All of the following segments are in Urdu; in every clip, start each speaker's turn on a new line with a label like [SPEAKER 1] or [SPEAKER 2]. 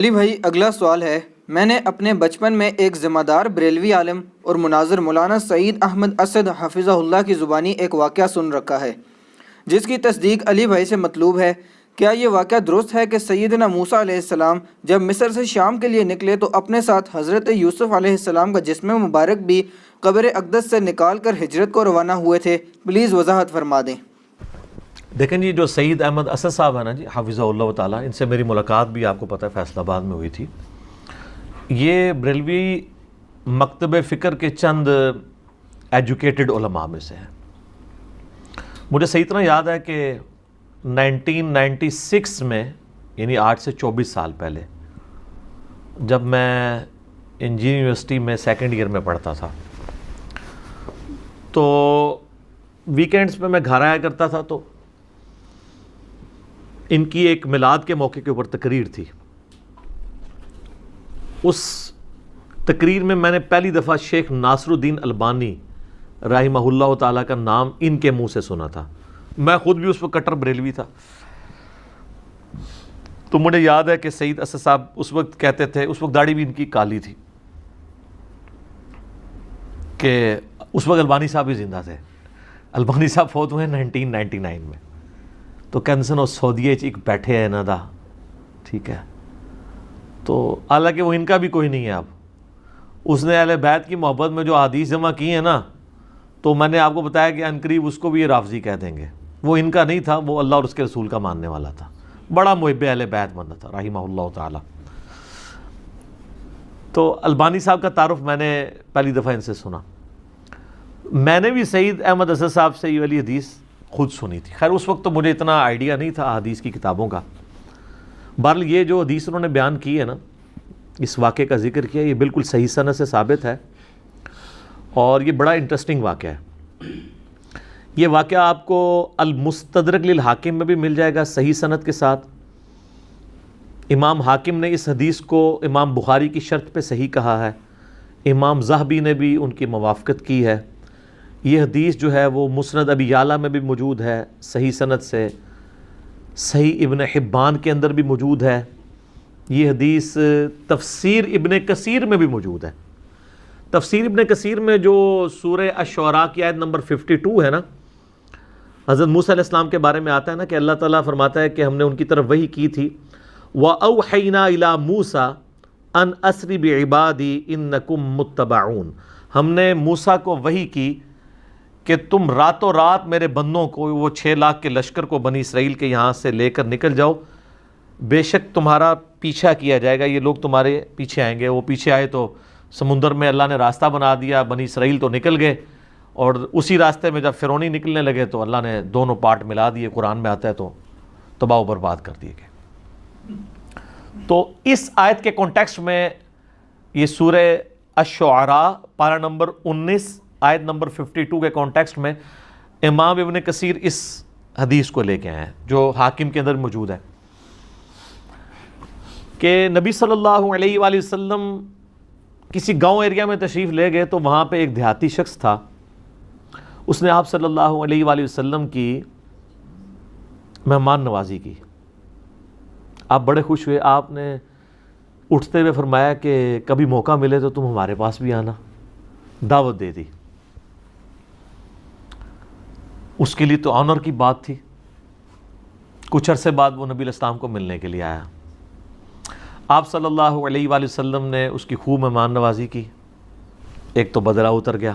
[SPEAKER 1] علی بھائی، اگلا سوال ہے، میں نے اپنے بچپن میں ایک ذمہ دار بریلوی عالم اور مناظر مولانا سعید احمد اسد حفظہ اللہ کی زبانی ایک واقعہ سن رکھا ہے جس کی تصدیق علی بھائی سے مطلوب ہے۔ کیا یہ واقعہ درست ہے کہ سیدنا موسیٰ علیہ السلام جب مصر سے شام کے لیے نکلے تو اپنے ساتھ حضرت یوسف علیہ السلام کا جسم مبارک بھی قبر اقدس سے نکال کر ہجرت کو روانہ ہوئے تھے؟ پلیز وضاحت فرما دیں۔
[SPEAKER 2] دیکھیں جی، جو سعید احمد اسد صاحب ہیں نا جی، حافظہ اللہ تعالیٰ، ان سے میری ملاقات بھی آپ کو پتہ ہے فیصل آباد میں ہوئی تھی۔ یہ بریلوی مکتب فکر کے چند ایجوکیٹڈ علماء میں سے ہیں۔ مجھے صحیح طرح یاد ہے کہ 1996 میں، یعنی آج سے 24 سال پہلے، جب میں انجینئرنگ یونیورسٹی میں سیکنڈ ایئر میں پڑھتا تھا تو ویکینڈز پہ میں گھر آیا کرتا تھا، تو ان کی ایک میلاد کے موقع کے اوپر تقریر تھی۔ اس تقریر میں میں نے پہلی دفعہ شیخ ناصر الدین البانی رحمہ اللہ تعالیٰ کا نام ان کے منہ سے سنا تھا۔ میں خود بھی اس وقت کٹر بریلوی تھا، تو مجھے یاد ہے کہ سعید اسد صاحب اس وقت کہتے تھے، اس وقت داڑھی بھی ان کی کالی تھی، کہ اس وقت البانی صاحب بھی زندہ تھے۔ البانی صاحب فوت ہوئے 1999 میں، تو کینسن اور سعودیہ ایک بیٹھے ہیں نا دا، ٹھیک ہے، تو حالانکہ وہ ان کا بھی کوئی نہیں ہے۔ اب اس نے اہل بیت کی محبت میں جو احادیث جمع کی ہیں نا، تو میں نے آپ کو بتایا کہ عنقریب اس کو بھی یہ رافضی کہہ دیں گے۔ وہ ان کا نہیں تھا، وہ اللہ اور اس کے رسول کا ماننے والا تھا، بڑا محب اہل بیت بندہ تھا رحمہ اللہ تعالی۔ تو البانی صاحب کا تعارف میں نے پہلی دفعہ ان سے سنا۔ میں نے بھی سعید احمد اسد صاحب سے یہ والی حدیث خود سنی تھی۔ خیر اس وقت تو مجھے اتنا آئیڈیا نہیں تھا حدیث کی کتابوں کا۔ بہرحال یہ جو حدیث انہوں نے بیان کی ہے نا، اس واقعے کا ذکر کیا، یہ بالکل صحیح سند سے ثابت ہے، اور یہ بڑا انٹرسٹنگ واقعہ ہے۔ یہ واقعہ آپ کو المستدرک للحاکم میں بھی مل جائے گا صحیح سند کے ساتھ۔ امام حاکم نے اس حدیث کو امام بخاری کی شرط پہ صحیح کہا ہے، امام ذہبی نے بھی ان کی موافقت کی ہے۔ یہ حدیث جو ہے وہ مسند ابی یعلا میں بھی موجود ہے صحیح سند سے، صحیح ابن حبان کے اندر بھی موجود ہے۔ یہ حدیث تفسیر ابن کثیر میں بھی موجود ہے۔ تفسیر ابن کثیر میں جو سورہ الشعراء کی آیت نمبر 52 ہے نا، حضرت موسیٰ علیہ السلام کے بارے میں آتا ہے نا کہ اللہ تعالیٰ فرماتا ہے کہ ہم نے ان کی طرف وحی کی تھی، وَأَوْحَيْنَا إِلَىٰ مُوسَىٰ أَنْ أَسْرِ بِعِبَادِي إِنَّكُمْ مُتَّبَعُونَ۔ ہم نے موسیٰ کو وحی کی کہ تم راتوں رات میرے بندوں کو، وہ 6 لاکھ کے لشکر کو بنی اسرائیل کے یہاں سے لے کر نکل جاؤ، بے شک تمہارا پیچھا کیا جائے گا، یہ لوگ تمہارے پیچھے آئیں گے۔ وہ پیچھے آئے تو سمندر میں اللہ نے راستہ بنا دیا، بنی اسرائیل تو نکل گئے، اور اسی راستے میں جب فرعونی نکلنے لگے تو اللہ نے دونوں پارٹ ملا دیے، قرآن میں آتا ہے، تو تباہ و برباد کر دیے گئے۔ تو اس آیت کے کانٹیکسٹ میں یہ سورہ الشعراء پارہ نمبر 19 آیت نمبر 52 کے کانٹیکسٹ میں امام ابن کثیر اس حدیث کو لے کے آئے ہیں جو حاکم کے اندر موجود ہے، کہ نبی صلی اللہ علیہ وآلہ وسلم کسی گاؤں ایریا میں تشریف لے گئے، تو وہاں پہ ایک دیہاتی شخص تھا، اس نے آپ صلی اللہ علیہ وآلہ وسلم کی مہمان نوازی کی۔ آپ بڑے خوش ہوئے، آپ نے اٹھتے ہوئے فرمایا کہ کبھی موقع ملے تو تم ہمارے پاس بھی آنا، دعوت دے دی۔ اس کے لیے تو آنر کی بات تھی۔ کچھ عرصے بعد وہ نبی علیہ السلام کو ملنے کے لیے آیا، آپ صلی اللہ علیہ وآلہ وسلم نے اس کی خوب مہمان نوازی کی، ایک تو بدلہ اتر گیا۔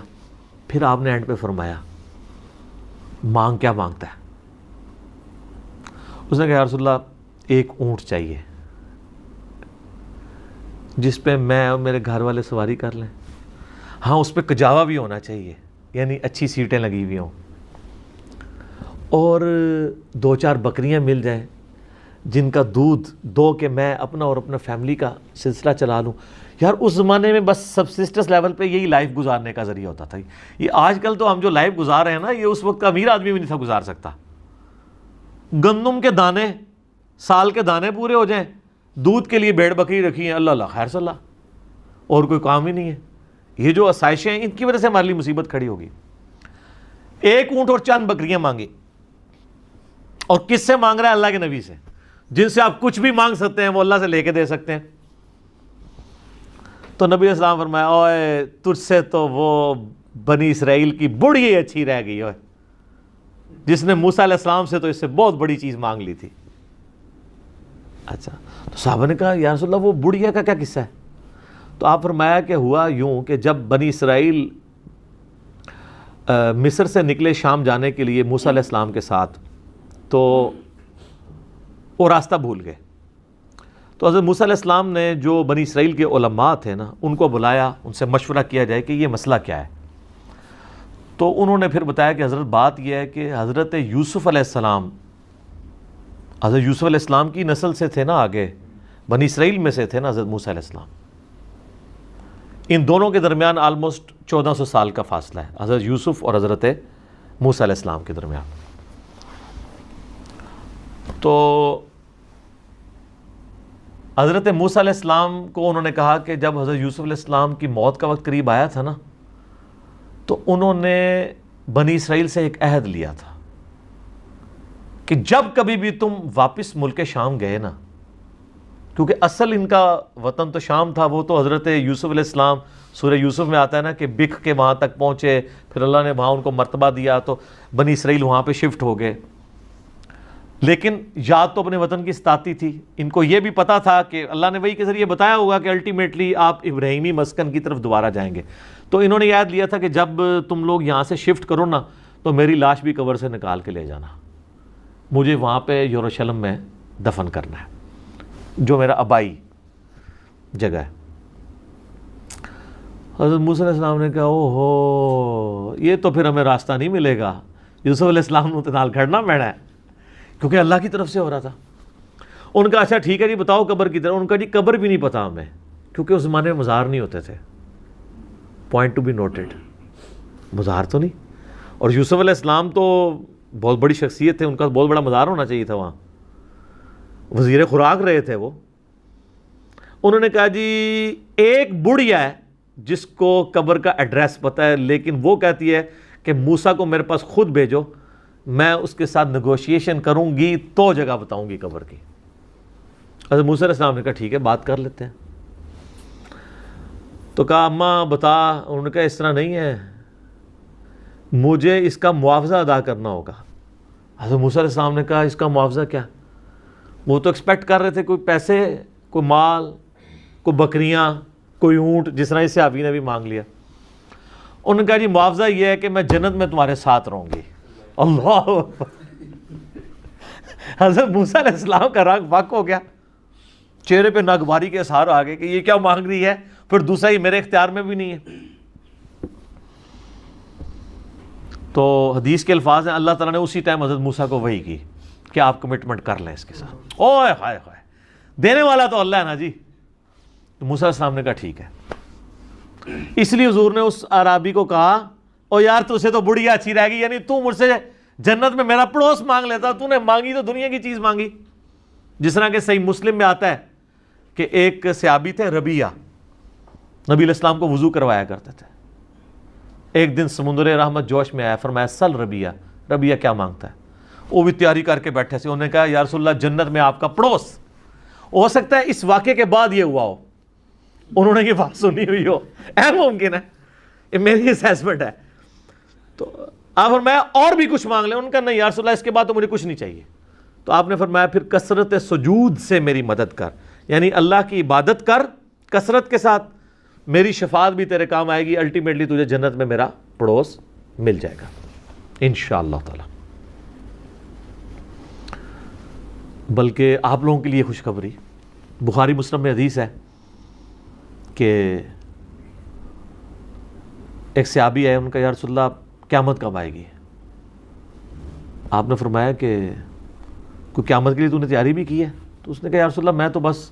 [SPEAKER 2] پھر آپ نے اینڈ پہ فرمایا مانگ کیا مانگتا ہے؟ اس نے کہا یا رسول اللہ ایک اونٹ چاہیے جس پہ میں اور میرے گھر والے سواری کر لیں، ہاں اس پہ کجاوا بھی ہونا چاہیے، یعنی اچھی سیٹیں لگی ہوئی ہوں، اور 2-4 بکریاں مل جائیں جن کا دودھ دو کہ میں اپنا اور اپنا فیملی کا سلسلہ چلا لوں۔ یار اس زمانے میں بس سبسسٹنس لیول پہ یہی لائف گزارنے کا ذریعہ ہوتا تھا۔ یہ آج کل تو ہم جو لائف گزار رہے ہیں نا، یہ اس وقت کا امیر آدمی بھی نہیں تھا گزار سکتا۔ گندم کے دانے، سال کے دانے پورے ہو جائیں، دودھ کے لیے بھیڑ بکری رکھی ہیں، اللہ اللہ خیر صلی اللہ، اور کوئی کام ہی نہیں ہے۔ یہ جو آسائشیں ہیں ان کی وجہ سے ہمارے لیے مصیبت کھڑی ہوگی۔ ایک اونٹ اور چند بکریاں مانگی، اور کس سے مانگ رہا ہے؟ اللہ کے نبی سے، جن سے آپ کچھ بھی مانگ سکتے ہیں وہ اللہ سے لے کے دے سکتے ہیں۔ تو نبی اسلام فرمایا اوے تجھ سے تو وہ بنی اسرائیل کی بڑھی اچھی رہ گئی، اوے جس نے موسیٰ علیہ السلام سے تو اس سے بہت بڑی چیز مانگ لی تھی۔ اچھا، تو صحابہ نے کہا یا رسول اللہ وہ بڑھیا کا کیا قصہ ہے؟ تو آپ فرمایا کہ ہوا یوں کہ جب بنی اسرائیل مصر سے نکلے شام جانے کے لیے موسیٰ علیہ السلام کے ساتھ، تو وہ راستہ بھول گئے۔ تو حضرت موسیٰ علیہ السلام نے جو بنی اسرائیل کے علماء تھے نا، ان کو بلایا، ان سے مشورہ کیا جائے کہ یہ مسئلہ کیا ہے۔ تو انہوں نے پھر بتایا کہ حضرت بات یہ ہے کہ حضرت یوسف علیہ السلام، حضرت یوسف علیہ السلام کی نسل سے تھے نا، آگے بنی اسرائیل میں سے تھے نا حضرت موسیٰ علیہ السلام۔ ان دونوں کے درمیان آلموسٹ 1400 سال کا فاصلہ ہے، حضرت یوسف اور حضرت موسیٰ علیہ السلام کے درمیان۔ تو حضرت موسیٰ علیہ السلام کو انہوں نے کہا کہ جب حضرت یوسف علیہ السلام کی موت کا وقت قریب آیا تھا نا، تو انہوں نے بنی اسرائیل سے ایک عہد لیا تھا کہ جب کبھی بھی تم واپس ملک شام گئے نا، کیونکہ اصل ان کا وطن تو شام تھا، وہ تو حضرت یوسف علیہ السلام سورہ یوسف میں آتا ہے نا کہ بکھ کے وہاں تک پہنچے، پھر اللہ نے وہاں ان کو مرتبہ دیا تو بنی اسرائیل وہاں پہ شفٹ ہو گئے۔ لیکن یاد تو اپنے وطن کی ستاتی تھی، ان کو یہ بھی پتا تھا کہ اللہ نے وحی کے ذریعے بتایا ہوگا کہ الٹیمیٹلی آپ ابراہیمی مسکن کی طرف دوبارہ جائیں گے۔ تو انہوں نے یاد لیا تھا کہ جب تم لوگ یہاں سے شفٹ کرو نا، تو میری لاش بھی قبر سے نکال کے لے جانا، مجھے وہاں پہ یروشلم میں دفن کرنا ہے، جو میرا آبائی جگہ ہے۔ حضرت موسیٰ علیہ السلام نے کہا او ہو، یہ تو پھر ہمیں راستہ نہیں ملے گا، یوسف علیہ السلام نے نال کھڑنا پینا ہے، کیونکہ اللہ کی طرف سے ہو رہا تھا۔ ان کا اچھا ٹھیک ہے جی بتاؤ قبر کی طرف، ان کا جی قبر بھی نہیں پتا ہمیں، کیونکہ اس زمانے میں مزار نہیں ہوتے تھے، پوائنٹ ٹو بی نوٹڈ، مزار تو نہیں۔ اور یوسف علیہ السلام تو بہت بڑی شخصیت تھے، ان کا بہت بڑا مزار ہونا چاہیے تھا، وہاں وزیر خوراک رہے تھے وہ۔ انہوں نے کہا جی ایک بڑھیا ہے جس کو قبر کا ایڈریس پتہ ہے، لیکن وہ کہتی ہے کہ موسیٰ کو میرے پاس خود بھیجو، میں اس کے ساتھ نیگوشیشن کروں گی تو جگہ بتاؤں گی قبر کی۔ حضرت موسیٰ علیہ السلام نے کہا ٹھیک ہے بات کر لیتے ہیں۔ تو کہا اماں بتا، انہوں نے کہا اس طرح نہیں ہے، مجھے اس کا معاوضہ ادا کرنا ہوگا۔ حضرت موسیٰ علیہ السلام نے کہا اس کا معاوضہ کیا؟ وہ تو ایکسپیکٹ کر رہے تھے کوئی پیسے، کوئی مال، کوئی بکریاں، کوئی اونٹ، جس طرح اس صحابی نے بھی مانگ لیا۔ انہوں نے کہا جی معاوضہ یہ ہے کہ میں جنت میں تمہارے ساتھ رہوں گی۔ اللہ اکبر! حضرت موسیٰ علیہ السلام کا رنگ فاق ہو گیا، چہرے پہ ناگواری کے اظہار آ گئے کہ یہ کیا مانگ رہی ہے، پھر دوسرا ہی میرے اختیار میں بھی نہیں ہے۔ تو حدیث کے الفاظ ہیں اللہ تعالیٰ نے اسی ٹائم حضرت موسیٰ کو وحی کی کہ آپ کمٹمنٹ کر لیں اس کے ساتھ۔ اوہ ہائے ہائے، دینے والا تو اللہ ہے نا جی۔ تو موسیٰ علیہ السلام نے کہا ٹھیک ہے۔ اس لیے حضور نے اس اعرابی کو کہا او یار تجھے تو بڑھیا اچھی رہ گئی، یعنی تو مجھ سے جنت میں میرا پڑوس مانگ لیتا، تو نے مانگی تو دنیا کی چیز مانگی۔ جس طرح کہ صحیح مسلم میں آتا ہے کہ ایک صحابی تھے ربیہ، نبی علیہ السلام کو وضو کروایا کرتے تھے۔ ایک دن سمندر رحمت جوش میں آیا، فرمایا سل ربیہ، ربیہ کیا مانگتا ہے؟ وہ بھی تیاری کر کے بیٹھے سے، انہوں نے کہا یا رسول اللہ جنت میں آپ کا پڑوس۔ ہو سکتا ہے اس واقعے کے بعد یہ ہوا ہو، انہوں نے یہ بات سنی ہوئی ہو، اہم ممکن ہے، یہ میری اسیسمنٹ ہے۔ تو آپ فرمایا اور بھی کچھ مانگ لیں، ان کا نہیں یا رسول اللہ اس کے بعد تو مجھے کچھ نہیں چاہیے۔ تو آپ نے فرمایا پھر کثرت سجود سے میری مدد کر، یعنی اللہ کی عبادت کر کثرت کے ساتھ، میری شفاعت بھی تیرے کام آئے گی، الٹیمیٹلی تجھے جنت میں میرا پڑوس مل جائے گا انشاءاللہ تعالی۔ بلکہ آپ لوگوں کے لیے خوشخبری، بخاری مسلم میں حدیث ہے کہ ایک صحابی ہے، ان کا یا رسول اللہ قیامت کب آئے گی؟ آپ نے فرمایا کہ کوئی قیامت کے لیے تو نے تیاری بھی کی ہے؟ تو اس نے کہا یا رسول اللہ میں تو بس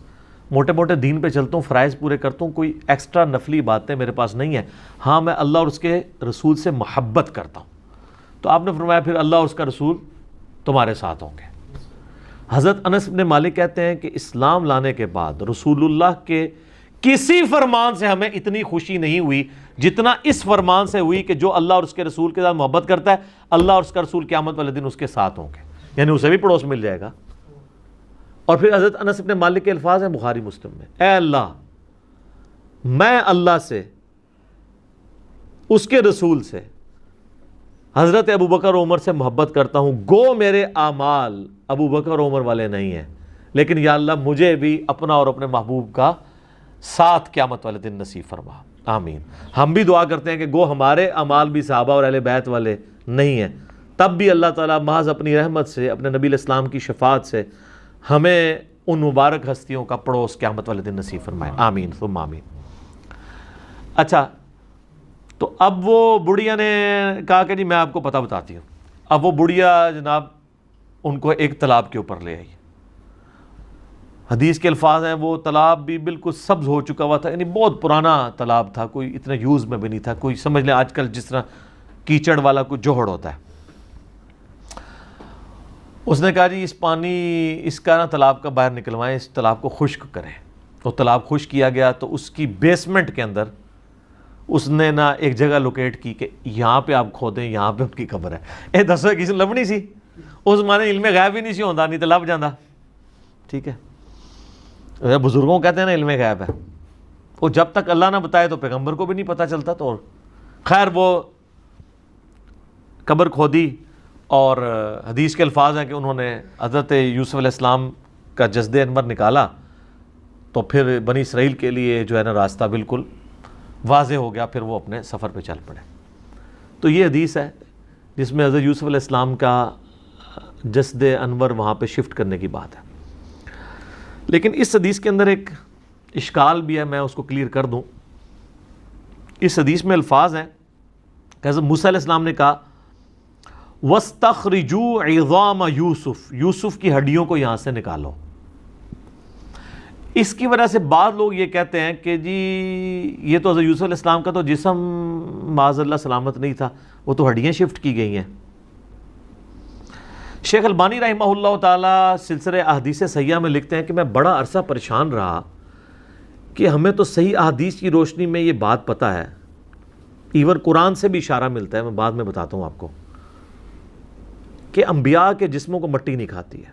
[SPEAKER 2] موٹے موٹے دین پہ چلتا ہوں، فرائض پورے کرتا ہوں، کوئی ایکسٹرا نفلی باتیں میرے پاس نہیں ہیں، ہاں میں اللہ اور اس کے رسول سے محبت کرتا ہوں۔ تو آپ نے فرمایا پھر اللہ اور اس کا رسول تمہارے ساتھ ہوں گے۔ حضرت انس بن مالک کہتے ہیں کہ اسلام لانے کے بعد رسول اللہ کے کسی فرمان سے ہمیں اتنی خوشی نہیں ہوئی جتنا اس فرمان سے ہوئی کہ جو اللہ اور اس کے رسول کے ساتھ محبت کرتا ہے، اللہ اور اس کا رسول قیامت والے دن اس کے ساتھ ہوں گے، یعنی اسے بھی پڑوس مل جائے گا۔ اور پھر حضرت انس بن مالک کے الفاظ ہیں بخاری مسلم میں، اے اللہ میں اللہ سے اس کے رسول سے حضرت ابو بکر عمر سے محبت کرتا ہوں، گو میرے اعمال ابو بکر عمر والے نہیں ہیں، لیکن یا اللہ مجھے بھی اپنا اور اپنے محبوب کا ساتھ قیامت والے دن نصیب فرما، آمین۔ ہم بھی دعا کرتے ہیں کہ گو ہمارے اعمال بھی صحابہ اور اہل بیت والے نہیں ہیں، تب بھی اللہ تعالیٰ محض اپنی رحمت سے، اپنے نبی علیہ السلام کی شفاعت سے ہمیں ان مبارک ہستیوں کا پڑوس قیامت والے دن نصیب فرمائے، آمین ثم آمین۔ اچھا، تو اب وہ بڑھیا نے کہا کہ جی میں آپ کو پتہ بتاتی ہوں۔ اب وہ بڑھیا جناب ان کو ایک تالاب کے اوپر لے آئی۔ حدیث کے الفاظ ہیں وہ تالاب بھی بالکل سبز ہو چکا ہوا تھا، یعنی بہت پرانا تالاب تھا، کوئی اتنا یوز میں بھی نہیں تھا، کوئی سمجھ لیں آج کل جس طرح کیچڑ والا کوئی جوہڑ ہوتا ہے۔ اس نے کہا جی اس پانی اس کا نا تالاب کا باہر نکلوائیں، اس تالاب کو خشک کریں۔ تو تالاب خشک کیا گیا، تو اس کی بیسمنٹ کے اندر اس نے نا ایک جگہ لوکیٹ کی کہ یہاں پہ آپ کھودیں، یہاں پہ ان کی قبر ہے۔ اے دسو کسی لبنی سی اس مانے علم غیب ہی نہیں سی ہوندا، نہیں تو لب جاندہ، ٹھیک ہے۔ بزرگوں کہتے ہیں نا علم غیب ہے، وہ جب تک اللہ نہ بتائے تو پیغمبر کو بھی نہیں پتہ چلتا۔ تو خیر وہ قبر کھودی، اور حدیث کے الفاظ ہیں کہ انہوں نے حضرت یوسف علیہ السلام کا جسد انور نکالا، تو پھر بنی اسرائیل کے لیے جو ہے نا راستہ بالکل واضح ہو گیا، پھر وہ اپنے سفر پہ چل پڑے۔ تو یہ حدیث ہے جس میں حضرت یوسف علیہ السلام کا جسد انور وہاں پہ شفٹ کرنے کی بات ہے۔ لیکن اس حدیث کے اندر ایک اشکال بھی ہے، میں اس کو کلیئر کر دوں۔ اس حدیث میں الفاظ ہیں کہ حضرت موسیٰ علیہ السلام نے کہا وَاسْتَخْرِجُوا عِظَامَ یوسف، یوسف کی ہڈیوں کو یہاں سے نکالو۔ اس کی وجہ سے بعض لوگ یہ کہتے ہیں کہ جی یہ تو حضرت یوسف علیہ السلام کا تو جسم معاذ اللہ سلامت نہیں تھا، وہ تو ہڈیاں شفٹ کی گئی ہیں۔ شیخ البانی رحمہ اللہ تعالیٰ سلسلہ احادیث صحیحہ میں لکھتے ہیں کہ میں بڑا عرصہ پریشان رہا کہ ہمیں تو صحیح احادیث کی روشنی میں یہ بات پتہ ہے، ایون قرآن سے بھی اشارہ ملتا ہے، میں بعد میں بتاتا ہوں آپ کو، کہ انبیاء کے جسموں کو مٹی نہیں کھاتی ہے،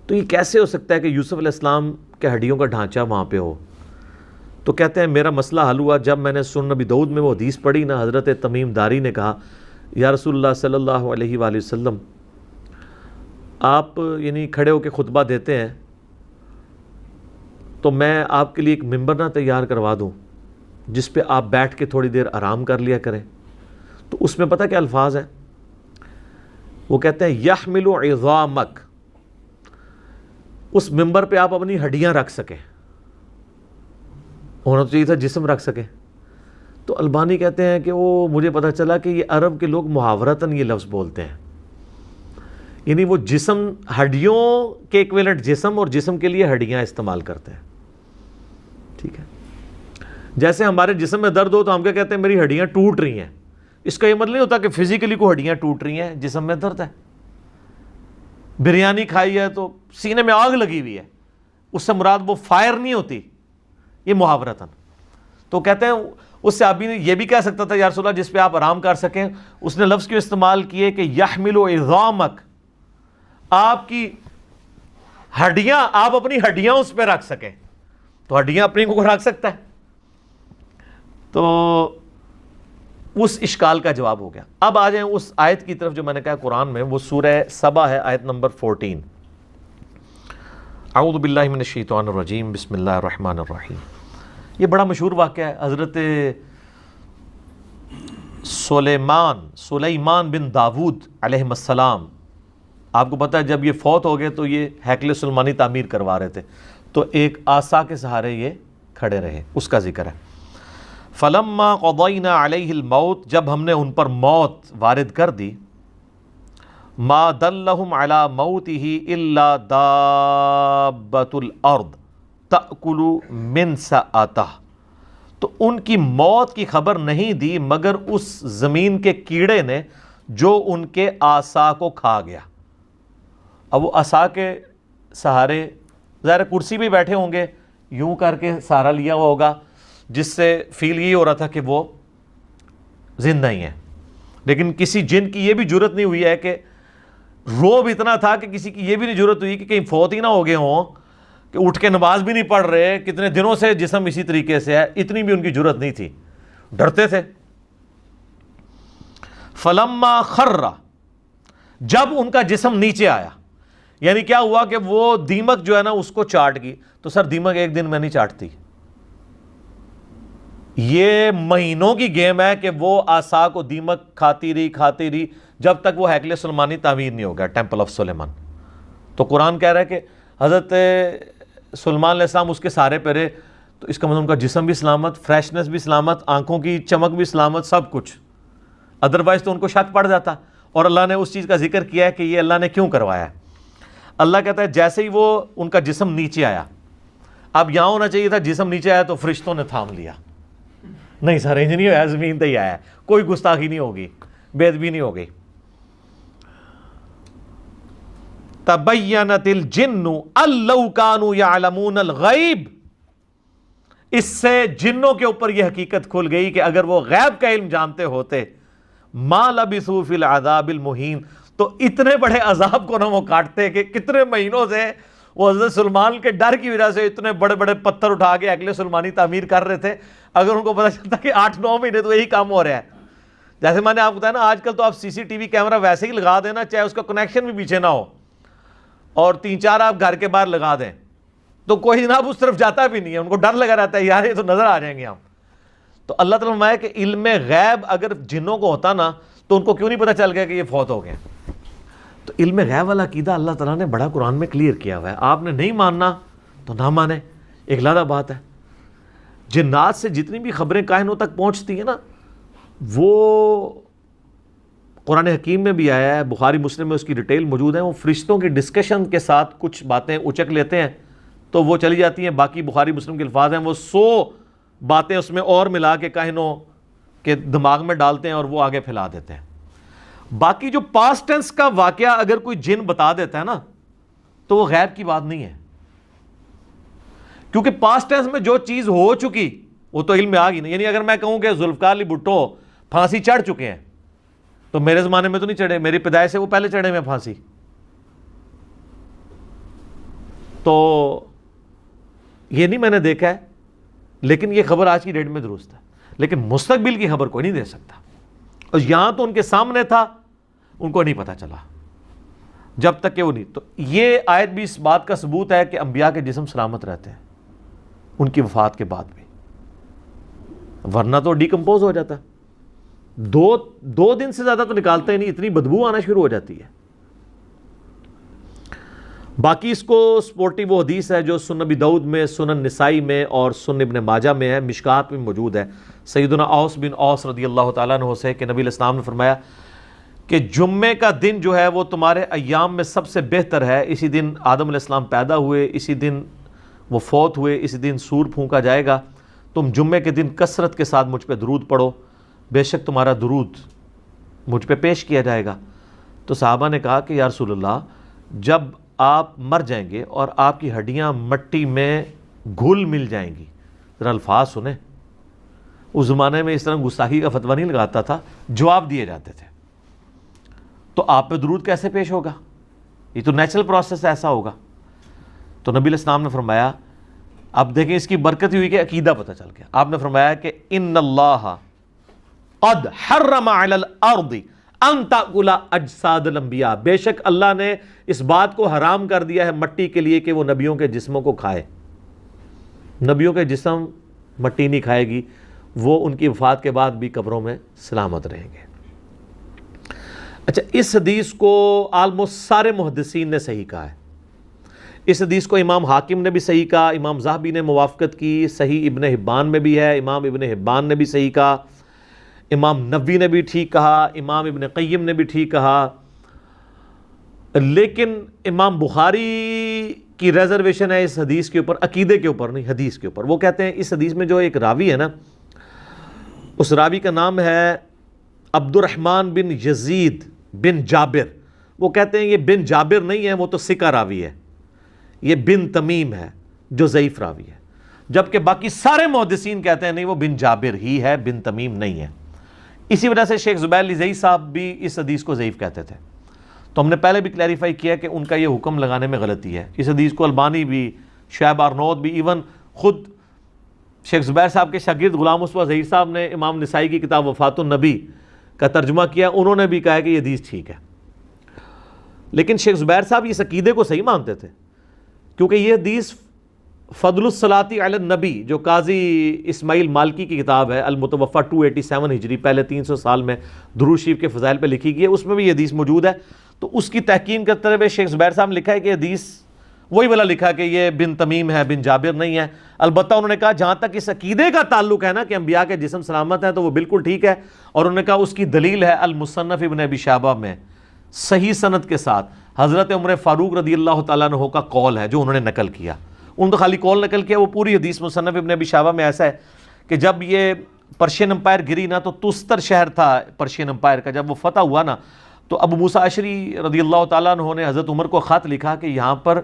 [SPEAKER 2] تو یہ کیسے ہو سکتا ہے کہ یوسف علیہ السلام کے ہڈیوں کا ڈھانچہ وہاں پہ ہو؟ تو کہتے ہیں میرا مسئلہ حل ہوا جب میں نے سنن نبی داؤد میں وہ حدیث پڑھی نا، حضرت تمیم داری نے کہا یا رسول اللہ صلی اللہ علیہ وآلہ وسلم، آپ یعنی کھڑے ہو کے خطبہ دیتے ہیں تو میں آپ کے لیے ایک ممبر نہ تیار کروا دوں جس پہ آپ بیٹھ کے تھوڑی دیر آرام کر لیا کریں۔ تو اس میں پتہ کیا الفاظ ہیں؟ وہ کہتے ہیں یحمل عظامک، اس ممبر پہ آپ اپنی ہڈیاں رکھ سکیں، ہونا تو چاہیے تھا جسم رکھ سکیں۔ تو البانی کہتے ہیں کہ وہ مجھے پتہ چلا کہ یہ عرب کے لوگ محاورتاً یہ لفظ بولتے ہیں، یعنی وہ جسم ہڈیوں کے ایکویلنٹ جسم اور جسم کے لیے ہڈیاں استعمال کرتے ہیں، ٹھیک ہے۔ جیسے ہمارے جسم میں درد ہو تو ہم کیا کہتے ہیں میری ہڈیاں ٹوٹ رہی ہیں، اس کا یہ مطلب نہیں ہوتا کہ فزیکلی کو ہڈیاں ٹوٹ رہی ہیں، جسم میں درد ہے۔ بریانی کھائی ہے تو سینے میں آگ لگی ہوئی ہے، اس سے مراد وہ فائر نہیں ہوتی، یہ محاورتاً۔ تو کہتے ہیں اس سے آدمی یہ بھی کہہ سکتا تھا یا رسول اللہ جس پہ آپ آرام کر سکیں، اس نے لفظ کیوں استعمال کیے کہ یحمل عظامک، آپ کی ہڈیاں، آپ اپنی ہڈیاں اس پہ رکھ سکیں، تو ہڈیاں اپنی کو رکھ سکتا ہے۔ تو اس اشکال کا جواب ہو گیا۔ اب آ جائیں اس آیت کی طرف جو میں نے کہا قرآن میں، وہ سورہ سبا ہے، آیت نمبر 14۔ اعوذ باللہ من الشیطان الرجیم، بسم اللہ الرحمن الرحیم۔ یہ بڑا مشہور واقعہ ہے، حضرت سلیمان بن داود علیہ السلام، آپ کو پتہ ہے جب یہ فوت ہو گئے تو یہ ہیکل سلیمانی تعمیر کروا رہے تھے، تو ایک عصا کے سہارے یہ کھڑے رہے، اس کا ذکر ہے۔ فلما قضینا علیہ الموت، جب ہم نے ان پر موت وارد کر دی، ما دلہم علی موتہ الا دابۃ الارض تأکل من سأتہ، تو ان کی موت کی خبر نہیں دی مگر اس زمین کے کیڑے نے جو ان کے عصا کو کھا گیا۔ اب وہ عصا کے سہارے ظاہر کرسی بھی بیٹھے ہوں گے، یوں کر کے سہارا لیا ہوا ہوگا، جس سے فیل یہ ہو رہا تھا کہ وہ زندہ ہی ہیں، لیکن کسی جن کی یہ بھی جرت نہیں ہوئی ہے کہ روب اتنا تھا کہ کسی کی یہ بھی نہیں جرت ہوئی کہ کہیں فوت ہی نہ ہو گئے ہوں کہ اٹھ کے نماز بھی نہیں پڑھ رہے, کتنے دنوں سے جسم اسی طریقے سے ہے, اتنی بھی ان کی جرت نہیں تھی, ڈرتے تھے. فلما خر, جب ان کا جسم نیچے آیا, یعنی کیا ہوا کہ وہ دیمک جو ہے نا اس کو چاٹ گئی. تو سر دیمک ایک دن میں نہیں چاٹتی, یہ مہینوں کی گیم ہے کہ وہ عصا کو دیمک کھاتی رہی جب تک وہ ہیکل سلیمانی تعمیر نہیں ہو گیا, ٹیمپل آف سلیمان. تو قرآن کہہ رہا ہے کہ حضرت سلیمان علیہ السلام اس کے سارے پہ رہے, تو اس کا مطلب ان کا جسم بھی سلامت, فریشنس بھی سلامت, آنکھوں کی چمک بھی سلامت, سب کچھ. ادروائز تو ان کو شک پڑ جاتا. اور اللہ نے اس چیز کا ذکر کیا ہے کہ یہ اللہ نے کیوں کروایا ہے. اللہ کہتا ہے جیسے ہی وہ ان کا جسم نیچے آیا, اب یہاں ہونا چاہیے تھا جسم نیچے آیا تو فرشتوں نے تھام لیا, نہیں سر انج نہیں ہوا, زمین تے ہی آیا, کوئی گستاخی نہیں ہوگی, بے ادبی نہیں ہوگی. تبینت الجن ان لو کانوا یعلمون الغیب, اس سے جنوں کے اوپر یہ حقیقت کھل گئی کہ اگر وہ غیب کا علم جانتے ہوتے, ما لبثوا فی العذاب المہین, تو اتنے بڑے عذاب کو نہ وہ کاٹتے کہ کتنے مہینوں سے وہ حضرت سلیمان کے ڈر کی وجہ سے اتنے بڑے بڑے پتھر اٹھا کے ہیکل سلیمانی تعمیر کر رہے تھے. اگر ان کو پتہ چلتا کہ 8-9 مہینے تو یہی کام ہو رہا ہے. جیسے میں نے آپ کو بتایا نا, آج کل تو آپ سی سی ٹی وی کیمرہ ویسے ہی لگا دینا, چاہے اس کا کنیکشن بھی پیچھے نہ ہو, اور 3-4 آپ گھر کے باہر لگا دیں تو کوئی جناب اس طرف جاتا بھی نہیں ہے, ان کو ڈر لگا رہتا ہے یار یہ تو نظر آ جائیں گے ہم. تو اللہ تعالیٰ فرمایا کہ علم غیب اگر جنوں کو ہوتا نا تو ان کو کیوں نہیں پتہ چل گیا کہ یہ فوت ہو گئے. تو علم غیب والا عقیدہ اللہ تعالیٰ نے بڑا قرآن میں کلیئر کیا ہوا ہے. آپ نے نہیں ماننا تو نہ مانے, ایک علیحدہ بات ہے. جنات سے جتنی بھی خبریں کائنوں تک پہنچتی ہیں نا, وہ قرآن حکیم میں بھی آیا ہے, بخاری مسلم میں اس کی ڈیٹیل موجود ہے. وہ فرشتوں کی ڈسکشن کے ساتھ کچھ باتیں اچک لیتے ہیں تو وہ چلی جاتی ہیں, باقی بخاری مسلم کے الفاظ ہیں, وہ 100 باتیں اس میں اور ملا کے کائنوں کے دماغ میں ڈالتے ہیں اور وہ آگے پھیلا دیتے ہیں. باقی جو پاسٹ ٹینس کا واقعہ اگر کوئی جن بتا دیتا ہے نا تو وہ غیب کی بات نہیں ہے, کیونکہ پاسٹ ٹینس میں جو چیز ہو چکی وہ تو علم میں آ گئی نا. یعنی اگر میں کہوں کہ ذوالفقار علی بھٹو پھانسی چڑھ چکے ہیں, تو میرے زمانے میں تو نہیں چڑھے, میری پیدائش سے وہ پہلے چڑھے میں پھانسی. تو یہ نہیں میں نے دیکھا ہے, لیکن یہ خبر آج کی ڈیٹ میں درست ہے. لیکن مستقبل کی خبر کوئی نہیں دے سکتا, اور یہاں تو ان کے سامنے تھا, ان کو نہیں پتہ چلا جب تک کہ وہ نہیں. تو یہ آیت بھی اس بات کا ثبوت ہے کہ انبیاء کے جسم سلامت رہتے ہیں ان کی وفات کے بعد بھی, ورنہ تو ڈیکمپوز ہو جاتا. 2 دن سے زیادہ تو نکالتے ہی نہیں, اتنی بدبو آنا شروع ہو جاتی ہے. باقی اس کو سپورٹی وہ حدیث ہے جو سنن ابی داؤد میں, سنن نسائی میں اور سنن ابن ماجہ میں ہے, مشکات میں موجود ہے, سیدنا اوس بن اوس رضی اللہ تعالیٰ عنہ سے, کہ نبی علیہ السلام نے فرمایا کہ جمعے کا دن جو ہے وہ تمہارے ایام میں سب سے بہتر ہے. اسی دن آدم علیہ السلام پیدا ہوئے, اسی دن وہ فوت ہوئے, اسی دن سور پھونکا جائے گا. تم جمعے کے دن کثرت کے ساتھ مجھ پہ درود پڑھو, بے شک تمہارا درود مجھ پہ پیش کیا جائے گا. تو صحابہ نے کہا کہ یا رسول اللہ, جب آپ مر جائیں گے اور آپ کی ہڈیاں مٹی میں گھل مل جائیں گی, ذرا الفاظ سنیں. اس زمانے میں اس طرح گستاخی کا فتویٰ نہیں لگاتا تھا, جواب دیے جاتے تھے. تو آپ پہ درود کیسے پیش ہوگا, یہ تو نیچرل پروسیس ایسا ہوگا. تو نبی علیہ السلام نے فرمایا, اب دیکھیں اس کی برکت ہوئی کہ عقیدہ پتہ چل گیا. آپ نے فرمایا کہ ان اللہ قد حرم علی الارض ان تاکل اجساد الانبیاء, بے شک اللہ نے اس بات کو حرام کر دیا ہے مٹی کے لیے کہ وہ نبیوں کے جسموں کو کھائے. نبیوں کے جسم مٹی نہیں کھائے گی, وہ ان کی وفات کے بعد بھی قبروں میں سلامت رہیں گے. اچھا, اس حدیث کو آلموسٹ سارے محدثین نے صحیح کہا ہے. اس حدیث کو امام حاکم نے بھی صحیح کہا, امام ذہبی نے موافقت کی, صحیح ابن حبان میں بھی ہے, امام ابن حبان نے بھی صحیح کہا, امام نووی نے بھی ٹھیک کہا, امام ابن قیم نے بھی ٹھیک کہا. لیکن امام بخاری کی ریزرویشن ہے اس حدیث کے اوپر, عقیدے کے اوپر نہیں, حدیث کے اوپر. وہ کہتے ہیں اس حدیث میں جو ایک راوی ہے نا, اس راوی کا نام ہے عبد الرحمن بن یزید بن جابر. وہ کہتے ہیں یہ بن جابر نہیں ہے, وہ تو ثقہ راوی ہے, یہ بن تمیم ہے جو ضعیف راوی ہے. جبکہ باقی سارے محدثین کہتے ہیں نہیں وہ بن جابر ہی ہے, بن تمیم نہیں ہے. اسی وجہ سے شیخ زبیر لزئی صاحب بھی اس حدیث کو ضعیف کہتے تھے. تو ہم نے پہلے بھی کلیریفائی کیا کہ ان کا یہ حکم لگانے میں غلطی ہے. اس حدیث کو البانی بھی شعیب آرنود بھی، ایون خود شیخ زبیر صاحب کے شاگرد غلام مصطفیٰ ظہیر صاحب نے امام نسائی کی کتاب وفات النبی کا ترجمہ کیا، انہوں نے بھی کہا کہ یہ حدیث ٹھیک ہے. لیکن شیخ زبیر صاحب اس عقیدے کو صحیح مانتے تھے، کیونکہ یہ حدیث فضل الصلاۃ علی النبی جو قاضی اسماعیل مالکی کی کتاب ہے المتوفہ 287 ہجری، پہلے 300 سال میں درود شریف کے فضائل پہ لکھی گئی ہے، اس میں بھی یہ حدیث موجود ہے. تو اس کی تحقیق کرتے ہوئے شیخ زبیر صاحب نے لکھا ہے کہ حدیث وہی والا لکھا کہ یہ بن تمیم ہے، بن جابر نہیں ہے. البتہ انہوں نے کہا جہاں تک اس عقیدے کا تعلق ہے نا کہ انبیاء کے جسم سلامت ہیں تو وہ بالکل ٹھیک ہے. اور انہوں نے کہا اس کی دلیل ہے المصنف ابن ابی شیبہ میں صحیح سند کے ساتھ حضرت عمر فاروق رضی اللہ تعالیٰ عنہ کا قول ہے جو انہوں نے نقل کیا. انہوں نے تو خالی قول نقل کیا، وہ پوری حدیث مصنف ابن ابی شیبہ میں ایسا ہے کہ جب یہ پرشین امپائر گری نا، تو تستر شہر تھا پرشین امپائر کا، جب وہ فتح ہوا نا تو ابو موسیٰ اشعری رضی اللہ تعالیٰ عنہ نے حضرت عمر کو خط لکھا کہ یہاں پر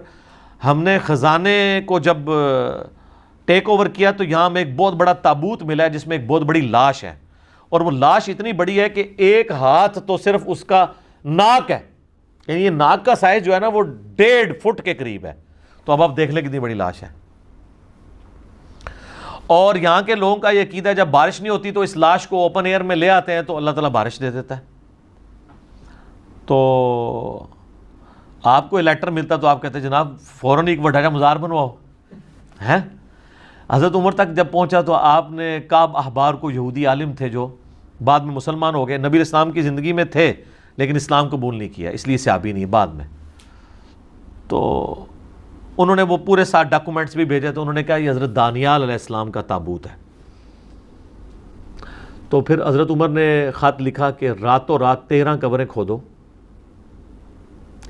[SPEAKER 2] ہم نے خزانے کو جب ٹیک اوور کیا تو یہاں میں ایک بہت بڑا تابوت ملا ہے جس میں ایک بہت بڑی لاش ہے، اور وہ لاش اتنی بڑی ہے کہ ایک ہاتھ تو صرف اس کا ناک ہے، یعنی یہ ناک کا سائز جو ہے نا وہ 1.5 فٹ کے قریب ہے. تو اب آپ دیکھ لیں کتنی بڑی لاش ہے. اور یہاں کے لوگوں کا یہ عقیدہ ہے جب بارش نہیں ہوتی تو اس لاش کو اوپن ایئر میں لے آتے ہیں تو اللہ تعالیٰ بارش دے دیتا ہے. تو آپ کو لیٹر ملتا تو آپ کہتے ہیں جناب فوراً ایک وڈا کا مزار بنواؤ ہیں. حضرت عمر تک جب پہنچا تو آپ نے کعب احبار کو، یہودی عالم تھے جو بعد میں مسلمان ہو گئے، نبی علیہ السلام کی زندگی میں تھے لیکن اسلام قبول نہیں کیا، اس لیے صحابی نہیں بعد میں. تو انہوں نے وہ پورے ساتھ ڈاکومنٹس بھی بھیجے، تو انہوں نے کہا یہ حضرت دانیال علیہ السلام کا تابوت ہے. تو پھر حضرت عمر نے خط لکھا کہ راتوں رات 13 قبریں کھودو،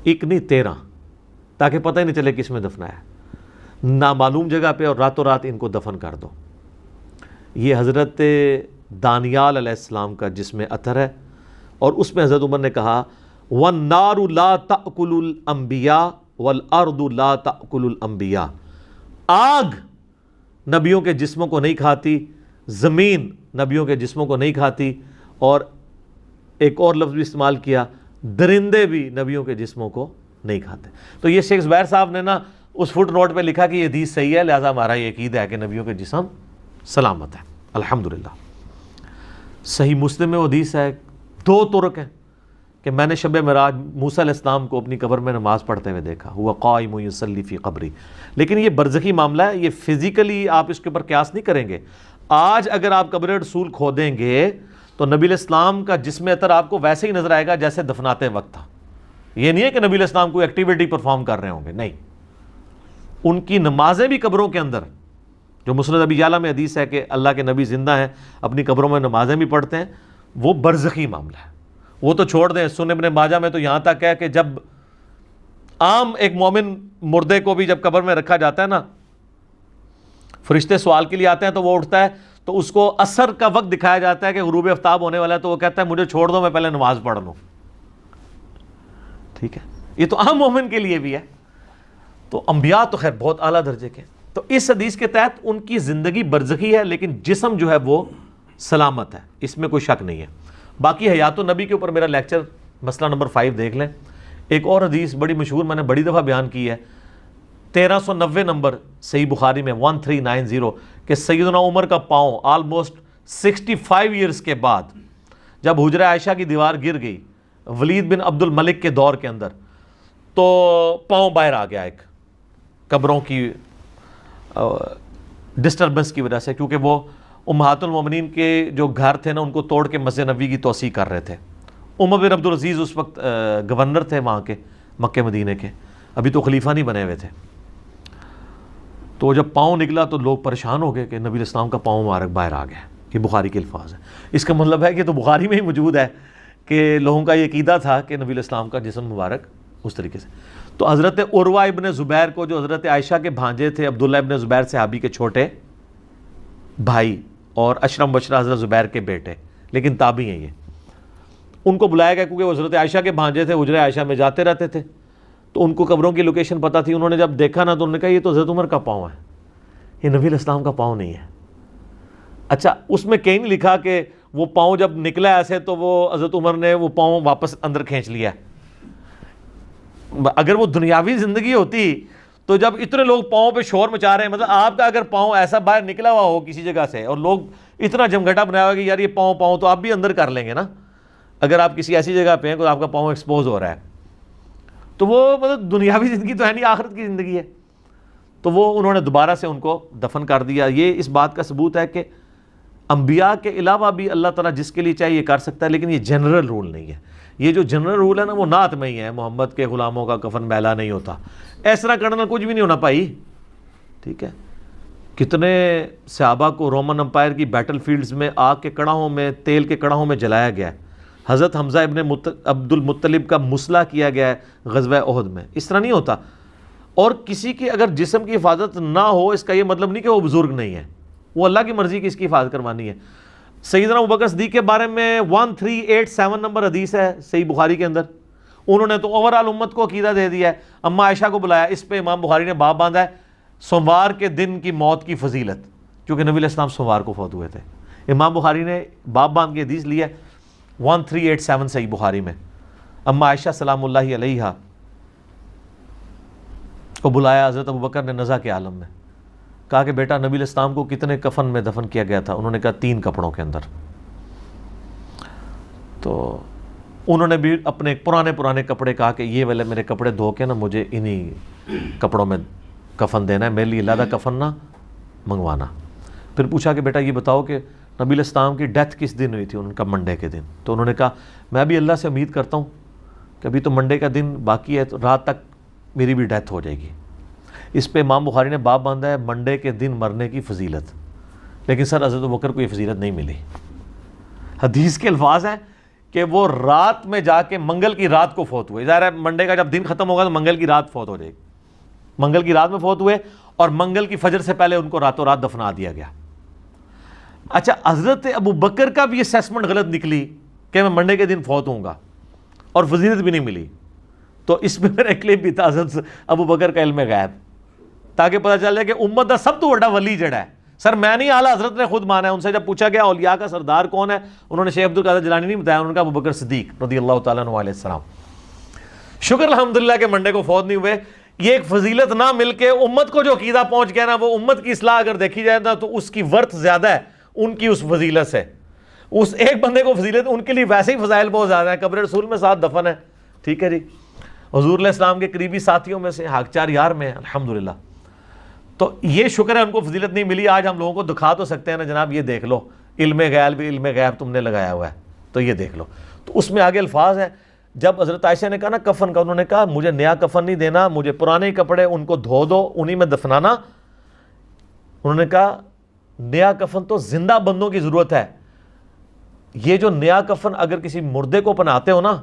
[SPEAKER 2] ایک نہیں 13، تاکہ پتہ ہی نہیں چلے کس میں دفنا ہے، نامعلوم جگہ پہ، اور راتوں رات ان کو دفن کر دو. یہ حضرت دانیال علیہ السلام کا جس میں اثر ہے. اور اس میں حضرت عمر نے کہا وَالنَّارُ لَا تَأْكُلُ الْأَنْبِيَاءَ وَالْأَرْضُ لَا تَأْكُلُ الْأَنْبِيَاءَ، آگ نبیوں کے جسموں کو نہیں کھاتی، زمین نبیوں کے جسموں کو نہیں کھاتی، اور ایک اور لفظ بھی استعمال کیا درندے بھی نبیوں کے جسموں کو نہیں کھاتے. تو یہ شیخ زبیر صاحب نے نا اس فٹ نوٹ پہ لکھا کہ یہ حدیث صحیح ہے، لہٰذا ہمارا یہ عقیدہ ہے کہ نبیوں کے جسم سلامت ہے. الحمدللہ. صحیح مسلم میں وہ حدیث ہے، 2 طرق ہیں کہ میں نے شب معراج موسیٰ علیہ السلام کو اپنی قبر میں نماز پڑھتے ہوئے دیکھا، ہوا قائم یصلی فی قبری. لیکن یہ برزخی معاملہ ہے، یہ فزیکلی آپ اس کے اوپر قیاس نہیں کریں گے. آج اگر آپ قبر رسول کھودیں گے تو نبی علیہ السلام کا جسم اطہر آپ کو ویسے ہی نظر آئے گا جیسے دفناتے وقت تھا. یہ نہیں ہے کہ نبی علیہ السلام کوئی ایکٹیویٹی پرفارم کر رہے ہوں گے، نہیں. ان کی نمازیں بھی قبروں کے اندر، جو مسند ابی یعلا میں حدیث ہے کہ اللہ کے نبی زندہ ہیں اپنی قبروں میں نمازیں بھی پڑھتے ہیں، وہ برزخی معاملہ ہے. وہ تو چھوڑ دیں، سنن ابن ماجہ میں تو یہاں تک ہے کہ جب عام ایک مومن مردے کو بھی جب قبر میں رکھا جاتا ہے نا، فرشتے سوال کے لیے آتے ہیں تو وہ اٹھتا ہے تو اس کو عصر کا وقت دکھایا جاتا ہے کہ غروب آفتاب ہونے والا ہے، تو وہ کہتا ہے مجھے چھوڑ دو میں پہلے نماز پڑھ لوں. ٹھیک ہے، یہ تو عام مومن کے لیے بھی ہے. تو انبیاء تو خیر بہت اعلیٰ درجے کے. تو اس حدیث کے تحت ان کی زندگی برزخی ہے لیکن جسم جو ہے وہ سلامت ہے، اس میں کوئی شک نہیں ہے. باقی حیات النبی کے اوپر میرا لیکچر مسئلہ نمبر 5 دیکھ لیں. ایک اور حدیث بڑی مشہور میں نے بڑی دفعہ بیان کی ہے، 1390 نمبر صحیح بخاری میں 1390، کہ سیدنا عمر کا پاؤں آلموسٹ 65 ایئرز کے بعد جب حجرہ عائشہ کی دیوار گر گئی ولید بن عبد الملک کے دور کے اندر، تو پاؤں باہر آ گیا ایک قبروں کی ڈسٹربنس کی وجہ سے، کیونکہ وہ امہات المومنین کے جو گھر تھے نا ان کو توڑ کے مسجد نبوی کی توسیع کر رہے تھے. عمر بن عبد العزیز اس وقت گورنر تھے وہاں کے مکہ مدینے کے، ابھی تو خلیفہ نہیں بنے ہوئے تھے. تو جب پاؤں نکلا تو لوگ پریشان ہو گئے کہ نبی علیہ السلام کا پاؤں مبارک باہر آ گیا. یہ بخاری کے الفاظ ہیں. اس کا مطلب ہے کہ تو بخاری میں ہی موجود ہے کہ لوگوں کا یہ عقیدہ تھا کہ نبی علیہ السلام کا جسم مبارک اس طریقے سے. تو حضرت عروہ ابن زبیر کو، جو حضرت عائشہ کے بھانجے تھے، عبداللہ ابن زبیر صحابی کے چھوٹے بھائی اور اشرم بشرا حضرت زبیر کے بیٹے، لیکن تابعی ہیں یہ، ان کو بلایا گیا کیونکہ وہ حضرت عائشہ کے بھانجے تھے، حجرہ عائشہ میں جاتے رہتے تھے، تو ان کو قبروں کی لوکیشن پتہ تھی. انہوں نے جب دیکھا نا تو انہوں نے کہا یہ تو حضرت عمر کا پاؤں ہے، یہ نبی علیہ السلام کا پاؤں نہیں ہے. اچھا اس میں کہیں نہیں لکھا کہ وہ پاؤں جب نکلا ایسے تو وہ حضرت عمر نے وہ پاؤں واپس اندر کھینچ لیا. اگر وہ دنیاوی زندگی ہوتی تو جب اتنے لوگ پاؤں پہ شور مچا رہے ہیں، مطلب آپ کا اگر پاؤں ایسا باہر نکلا ہوا ہو کسی جگہ سے اور لوگ اتنا جمگھٹا بنایا ہوا کہ یار یہ پاؤں تو آپ بھی اندر کر لیں گے نا، اگر آپ کسی ایسی جگہ پہ ہیں کہ آپ کا پاؤں ایکسپوز ہو رہا ہے، تو وہ مطلب دنیاوی زندگی تو ہے نہیں، آخرت کی زندگی ہے. تو وہ انہوں نے دوبارہ سے ان کو دفن کر دیا. یہ اس بات کا ثبوت ہے کہ انبیاء کے علاوہ بھی اللہ تعالیٰ جس کے لیے چاہیے یہ کر سکتا ہے، لیکن یہ جنرل رول نہیں ہے. یہ جو جنرل رول ہے نا وہ نعت میں ہی ہے، محمد کے غلاموں کا کفن میلا نہیں ہوتا. اس طرح کرنا کچھ بھی نہیں ہونا بھائی، ٹھیک ہے. کتنے صحابہ کو رومن امپائر کی بیٹل فیلڈز میں آگ کے کڑاہوں میں، تیل کے کڑاہوں میں جلایا گیا ہے. حضرت حمزہ ابن عبد المطلب کا مسلح کیا گیا ہے غزوہ احد میں. اس طرح نہیں ہوتا. اور کسی کی اگر جسم کی حفاظت نہ ہو اس کا یہ مطلب نہیں کہ وہ بزرگ نہیں ہے، وہ اللہ کی مرضی کی اس کی حفاظت کروانی ہے. سیدنا ابوبکر صدیق کے بارے میں 1387 نمبر حدیث ہے صحیح بخاری کے اندر. انہوں نے تو اوورال امت کو عقیدہ دے دیا ہے. اما عائشہ کو بلایا، اس پہ امام بخاری نے باب باندھا ہے سوموار کے دن کی موت کی فضیلت، کیونکہ نبی علیہ السلام سوموار کو فوت ہوئے تھے. امام بخاری نے باب باندھ کے حدیث لی ہے 1387 صحیح بخاری میں. اما عائشہ سلام اللہ علیہا کو بلایا حضرت ابوبکر نے نزا کے عالم میں، کہا کہ بیٹا نبی علیہ السلام کو کتنے کفن میں دفن کیا گیا تھا؟ انہوں نے کہا 3 کپڑوں کے اندر. تو انہوں نے بھی اپنے پرانے کپڑے کہا کہ یہ والے میرے کپڑے دھو کے نا مجھے انہی کپڑوں میں کفن دینا ہے، میرے لیے علیحدہ کفن نہ منگوانا. پھر پوچھا کہ بیٹا یہ بتاؤ کہ نبی علیہ السلام کی ڈیتھ کس دن ہوئی تھی؟ ان کا منڈے کے دن. تو انہوں نے کہا میں بھی اللہ سے امید کرتا ہوں کہ ابھی تو منڈے کا دن باقی ہے، تو رات تک میری بھی ڈیتھ ہو جائے گی. اس پہ امام بخاری نے باب باندھا ہے منڈے کے دن مرنے کی فضیلت. لیکن سر حضرت ابوبکر کو یہ فضیلت نہیں ملی. حدیث کے الفاظ ہیں کہ وہ رات میں جا کے منگل کی رات کو فوت ہوئے. ظاہر ہے منڈے کا جب دن ختم ہوگا تو منگل کی رات فوت ہو جائے گی. منگل کی رات میں فوت ہوئے اور منگل کی فجر سے پہلے ان کو راتوں رات دفنا دیا گیا. اچھا حضرت ابوبکر کا بھی اسیسمنٹ غلط نکلی کہ میں منڈے کے دن فوت ہوں گا اور فضیلت بھی نہیں ملی. تو اس میں میرا کلپ بھی تھا حضرت ابوبکر کا علم غیب، تاکہ پتہ چل جائے کہ امت کا سب تو بڑا ولی جڑا ہے. سر میں نہیں، اعلیٰ حضرت نے خود مانا ہے. ان سے جب پوچھا گیا اولیاء کا سردار کون ہے، انہوں نے شیخ عبد القادر جیلانی نہیں بتایا، انہوں نے کہا ابوبکر صدیق رضی اللہ تعالیٰ عنہ علیہ السلام. شکر الحمدللہ کہ منڈے کو فوت نہیں ہوئے. یہ ایک فضیلت نہ مل کے امت کو جو عقیدہ پہنچ گیا نا، وہ امت کی اصلاح اگر دیکھی جائے نا تو اس کی ورث زیادہ ہے ان کی اس فضیلت سے. اس ایک بندے کو فضیلت، ان کے لیے ویسے ہی فضائل بہت زیادہ ہیں. قبر رسول میں 7 دفن ہے، ٹھیک ہے جی. حضور علیہ السلام کے قریبی ساتھیوں میں سے حاکچار یار میں الحمدللہ. تو یہ شکر ہے ان کو فضیلت نہیں ملی. آج ہم لوگوں کو دکھا تو سکتے ہیں نا جناب یہ دیکھ لو علم غیب بھی، علم غیب تم نے لگایا ہوا ہے تو یہ دیکھ لو. تو اس میں آگے الفاظ ہیں. جب حضرت عائشہ نے کہا نا کفن کا، انہوں نے کہا مجھے نیا کفن نہیں دینا، مجھے پرانے کپڑے ان کو دھو دو، انہی میں دفنانا. انہوں نے کہا نیا کفن تو زندہ بندوں کی ضرورت ہے، یہ جو نیا کفن اگر کسی مردے کو پہناتے ہو نا،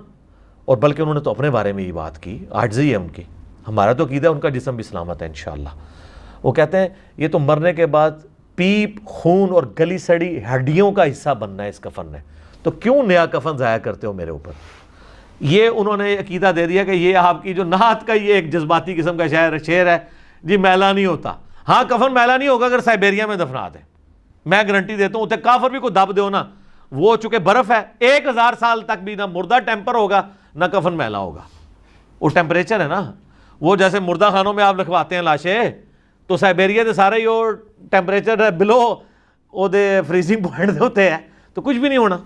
[SPEAKER 2] اور بلکہ انہوں نے تو اپنے بارے میں یہ بات کی، عاجزی ہے ان کی. ہمارا تو عقیدہ ہے ان کا جسم بھی سلامت ہے انشاءاللہ. وہ کہتے ہیں یہ تو مرنے کے بعد پیپ، خون اور گلی سڑی ہڈیوں کا حصہ بننا ہے اس کفن نے، تو کیوں نیا کفن ضائع کرتے ہو میرے اوپر. یہ انہوں نے عقیدہ دے دیا کہ یہ آپ کی جو نعت کا یہ ایک جذباتی قسم کا شعر ہے جی، میلا نہیں ہوتا. ہاں کفن میلا نہیں ہوگا اگر سائبیریا میں دفنا دیں، میں گارنٹی دیتا ہوں. اتنے کافر بھی کو دب دو نا، وہ چونکہ برف ہے 1000 سال تک بھی نہ مردہ ٹیمپر ہوگا نہ کفن میلا ہوگا. وہ ٹیمپریچر ہے نا، وہ جیسے مردہ خانوں میں آپ لکھواتے ہیں لاشیں، تو سائبیریا دے سارے ہی ٹیمپریچر بلو وہ فریزنگ پوائنٹ ہوتے ہیں، تو کچھ بھی نہیں ہونا.